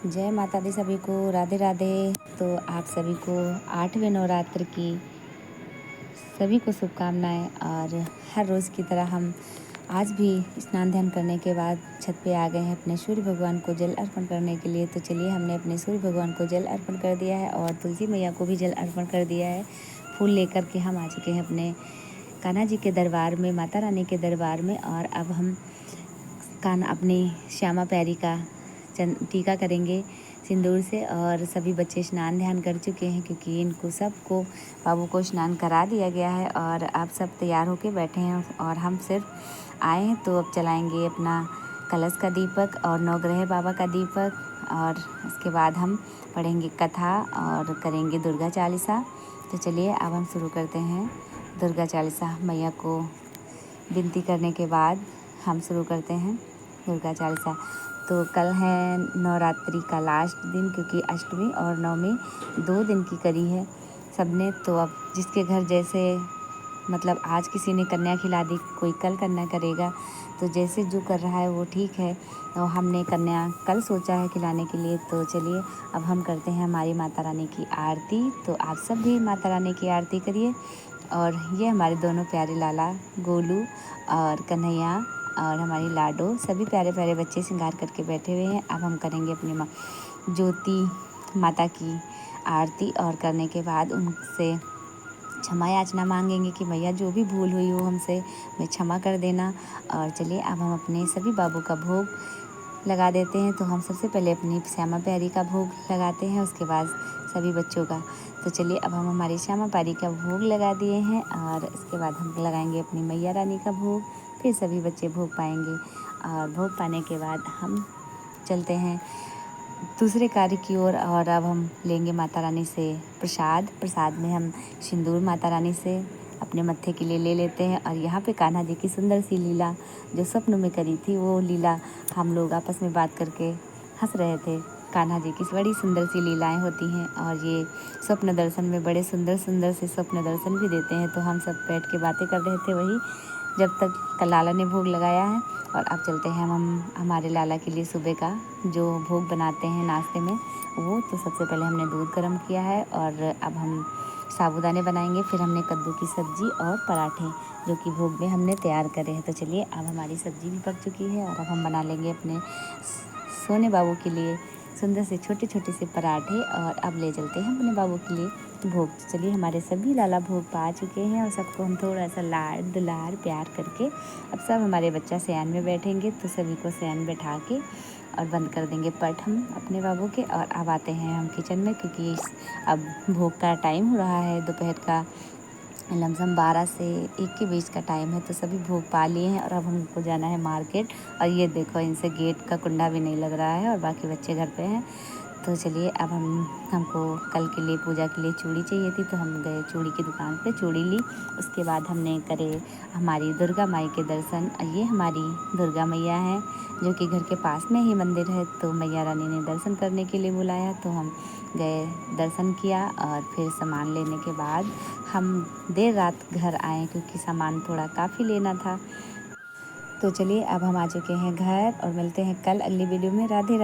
जय माता दी सभी को, राधे राधे। तो आप सभी को 8वें नवरात्र की सभी को शुभकामनाएं। और हर रोज़ की तरह हम आज भी स्नान ध्यान करने के बाद छत पे आ गए हैं अपने सूर्य भगवान को जल अर्पण करने के लिए। तो चलिए, हमने अपने सूर्य भगवान को जल अर्पण कर दिया है और तुलसी मैया को भी जल अर्पण कर दिया है। फूल लेकर के हम आ चुके हैं अपने कान्हा जी के दरबार में, माता रानी के दरबार में। और अब हम अपनी श्यामा प्यारी का टीका करेंगे सिंदूर से। और सभी बच्चे स्नान ध्यान कर चुके हैं क्योंकि इनको सबको बाबू को स्नान करा दिया गया है और आप सब तैयार होके बैठे हैं और हम सिर्फ आए हैं। तो अब चलाएंगे अपना कलश का दीपक और नवग्रह बाबा का दीपक, और उसके बाद हम पढ़ेंगे कथा और करेंगे दुर्गा चालीसा। तो चलिए, अब हम शुरू करते हैं दुर्गा चालीसा। मैया को विनती करने के बाद हम शुरू करते हैं दुर्गा चालीसा। तो कल है नवरात्रि का लास्ट दिन, क्योंकि अष्टमी और नवमी 2 दिन की करी है सबने। तो अब जिसके घर जैसे, मतलब आज किसी ने कन्या खिला दी, कोई कल कन्या करेगा, तो जैसे जो कर रहा है वो ठीक है। तो हमने कन्या कल सोचा है खिलाने के लिए। तो चलिए, अब हम करते हैं हमारी माता रानी की आरती। तो आप सब भी माता रानी की आरती करिए। और ये हमारे दोनों प्यारे लाला गोलू और कन्हैया और हमारी लाडो, सभी प्यारे प्यारे बच्चे श्रृंगार करके बैठे हुए हैं। अब हम करेंगे अपनी माँ ज्योति माता की आरती, और करने के बाद उनसे क्षमा याचना मांगेंगे कि मैया जो भी भूल हुई हो हमसे मैं क्षमा कर देना। और चलिए, अब हम अपने सभी बाबू का भोग लगा देते हैं। तो हम सबसे पहले अपनी श्यामा प्यारी का भोग लगाते हैं, उसके बाद सभी बच्चों का। तो चलिए, अब हम हमारी श्यामा प्यारी का भोग लगा दिए हैं और इसके बाद हम लगाएंगे अपनी मैया रानी का भोग, फिर सभी बच्चे भोग पाएंगे। और भोग पाने के बाद हम चलते हैं दूसरे कार्य की ओर। और अब हम लेंगे माता रानी से प्रसाद में हम सिंदूर माता रानी से अपने मत्थे के लिए ले लेते हैं। और यहाँ पे कान्हा जी की सुंदर सी लीला जो स्वप्न में करी थी, वो लीला हम लोग आपस में बात करके हंस रहे थे। कान्हा जी की बड़ी सुंदर सी लीलाएं होती हैं और ये स्वप्न दर्शन में बड़े सुंदर सुंदर से स्वप्न दर्शन भी देते हैं। तो हम सब बैठ के बातें कर रहे थे वही, जब तक लाला ने भोग लगाया है। और अब चलते हैं हम हमारे लाला के लिए सुबह का जो भोग बनाते हैं नाश्ते में वो। तो सबसे पहले हमने दूध गर्म किया है और अब हम साबूदाने बनाएंगे। फिर हमने कद्दू की सब्ज़ी और पराठे जो कि भोग में हमने तैयार करे हैं। तो चलिए, अब हमारी सब्ज़ी भी पक चुकी है और अब हम बना लेंगे अपने सोने बाबू के लिए सुंदर से छोटे छोटे से पराठे। और अब ले चलते हैं अपने बाबू के लिए भोग। तो चलिए, हमारे सभी लाला भोग पा चुके हैं और सबको हम थोड़ा सा लाड दुलार प्यार करके अब सब हमारे बच्चा शयन में बैठेंगे। तो सभी को शयन बैठा के और बंद कर देंगे पट हम अपने बाबू के। और अब आते हैं हम किचन में, क्योंकि अब भोग का टाइम हो रहा है, दोपहर का लमसम 12 से 1 के बीच का टाइम है। तो सभी भोग पा लिए हैं और अब हमको जाना है मार्केट। और ये देखो, इनसे गेट का कुंडा भी नहीं लग रहा है और बाकी बच्चे घर पे हैं। तो चलिए, अब हमको कल के लिए पूजा के लिए चूड़ी चाहिए थी, तो हम गए चूड़ी की दुकान पे, चूड़ी ली। उसके बाद हमने करे हमारी दुर्गा माई के दर्शन। ये हमारी दुर्गा मैया हैं जो कि घर के पास में ही मंदिर है। तो मैया रानी ने दर्शन करने के लिए बुलाया, तो हम गए, दर्शन किया। और फिर सामान लेने के बाद हम देर रात घर आए क्योंकि सामान थोड़ा काफ़ी लेना था। तो चलिए, अब हम आ चुके हैं घर और मिलते हैं कल अगली वीडियो में। राधे राधे।